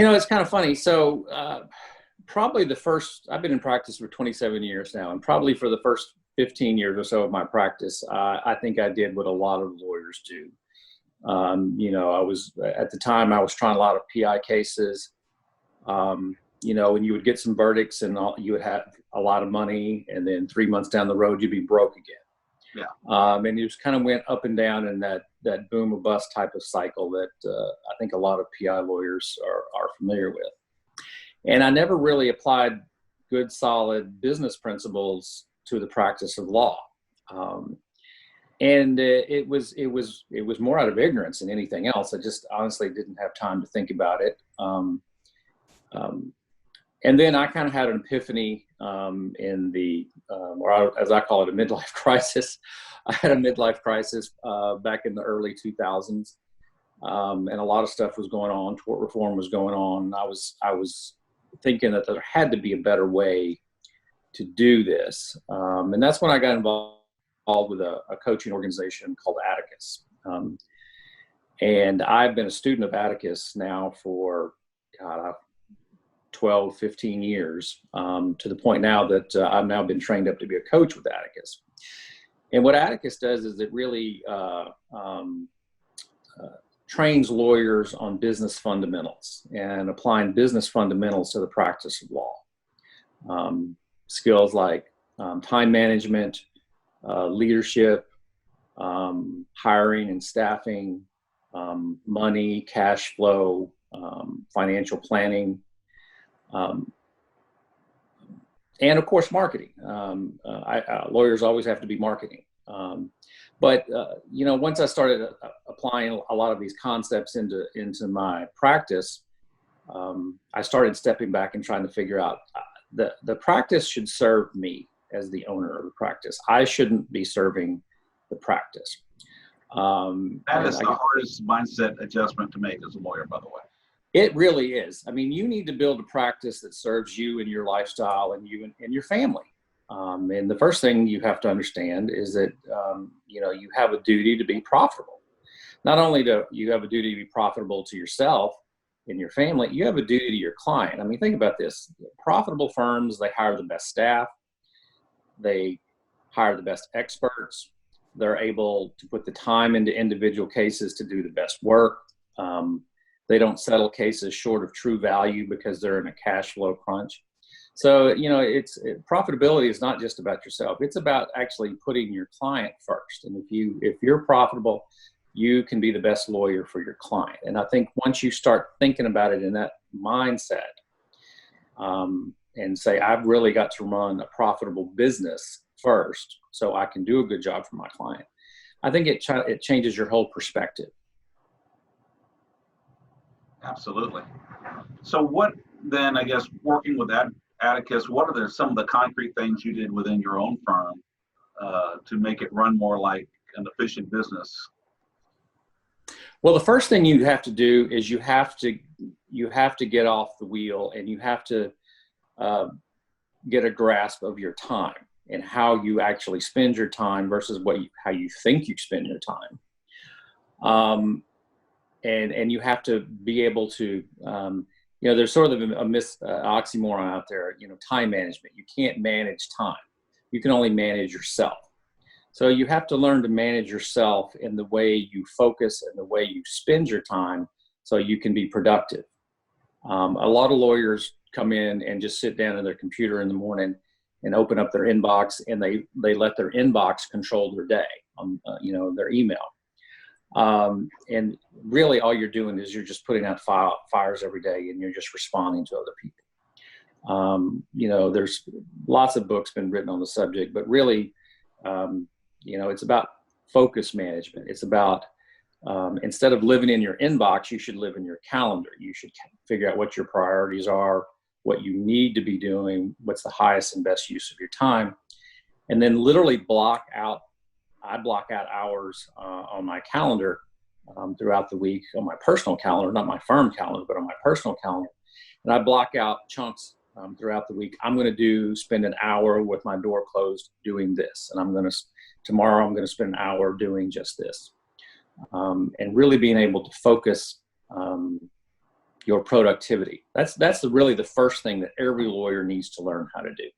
It's kind of funny. So probably I've been in practice for 27 years now, and probably for the first 15 years or so of my practice, I think I did what a lot of lawyers do. I was, at the time, I was trying a lot of PI cases, and you would get some verdicts and you would have a lot of money, and then 3 months down the road, you'd be broke again. Yeah. And it just kind of went up and down in that boom or bust type of cycle that I think a lot of PI lawyers are familiar with. And I never really applied good, solid business principles to the practice of law. And it was more out of ignorance than anything else. I just honestly didn't have time to think about it. And then I kind of had an epiphany in as I call it, a midlife crisis. I had a midlife crisis back in the early 2000s, and a lot of stuff was going on. Tort reform was going on. I was thinking that there had to be a better way to do this, and that's when I got involved with a coaching organization called Atticus. And I've been a student of Atticus now for 12, 15 years, to the point now that I've now been trained up to be a coach with Atticus. And what Atticus does is it really trains lawyers on business fundamentals and applying business fundamentals to the practice of law. Skills like time management, leadership, hiring and staffing, money, cash flow, financial planning, and of course, marketing. Lawyers always have to be marketing. But once I started applying a lot of these concepts into my practice, I started stepping back and trying to figure out the practice should serve me as the owner of the practice. I shouldn't be serving the practice. That is the hardest mindset adjustment to make as a lawyer, by the way. It really is. I mean, you need to build a practice that serves you and your lifestyle and you and your family. And the first thing you have to understand is that, you have a duty to be profitable. Not only do you have a duty to be profitable to yourself and your family, you have a duty to your client. I mean, think about this. Profitable firms, they hire the best staff. They hire the best experts. They're able to put the time into individual cases to do the best work. They don't settle cases short of true value because they're in a cash flow crunch. So, profitability is not just about yourself. It's about actually putting your client first. And if you're profitable, you can be the best lawyer for your client. And I think once you start thinking about it in that mindset, and say, I've really got to run a profitable business first so I can do a good job for my client, I think it changes your whole perspective. Absolutely. So what then, I guess, working with Atticus, what are some of the concrete things you did within your own firm to make it run more like an efficient business? Well, the first thing you have to do is you have to get off the wheel, and you have to get a grasp of your time and how you actually spend your time versus how you think you spend your time. And you have to be able to, there's sort of a oxymoron out there, time management. You can't manage time. You can only manage yourself. So you have to learn to manage yourself in the way you focus and the way you spend your time so you can be productive. A lot of lawyers come in and just sit down at their computer in the morning and open up their inbox, and they let their inbox control their day, their email. And really all you're doing is you're just putting out fires every day, and you're just responding to other people. There's lots of books been written on the subject, but really, it's about focus management. It's about, instead of living in your inbox, you should live in your calendar. You should figure out what your priorities are, what you need to be doing, what's the highest and best use of your time, and then literally I block out hours on my calendar throughout the week, on my personal calendar, not my firm calendar, but on my personal calendar. And I block out chunks throughout the week. I'm going to spend an hour with my door closed doing this. And tomorrow I'm going to spend an hour doing just this. And really being able to focus your productivity. That's really the first thing that every lawyer needs to learn how to do.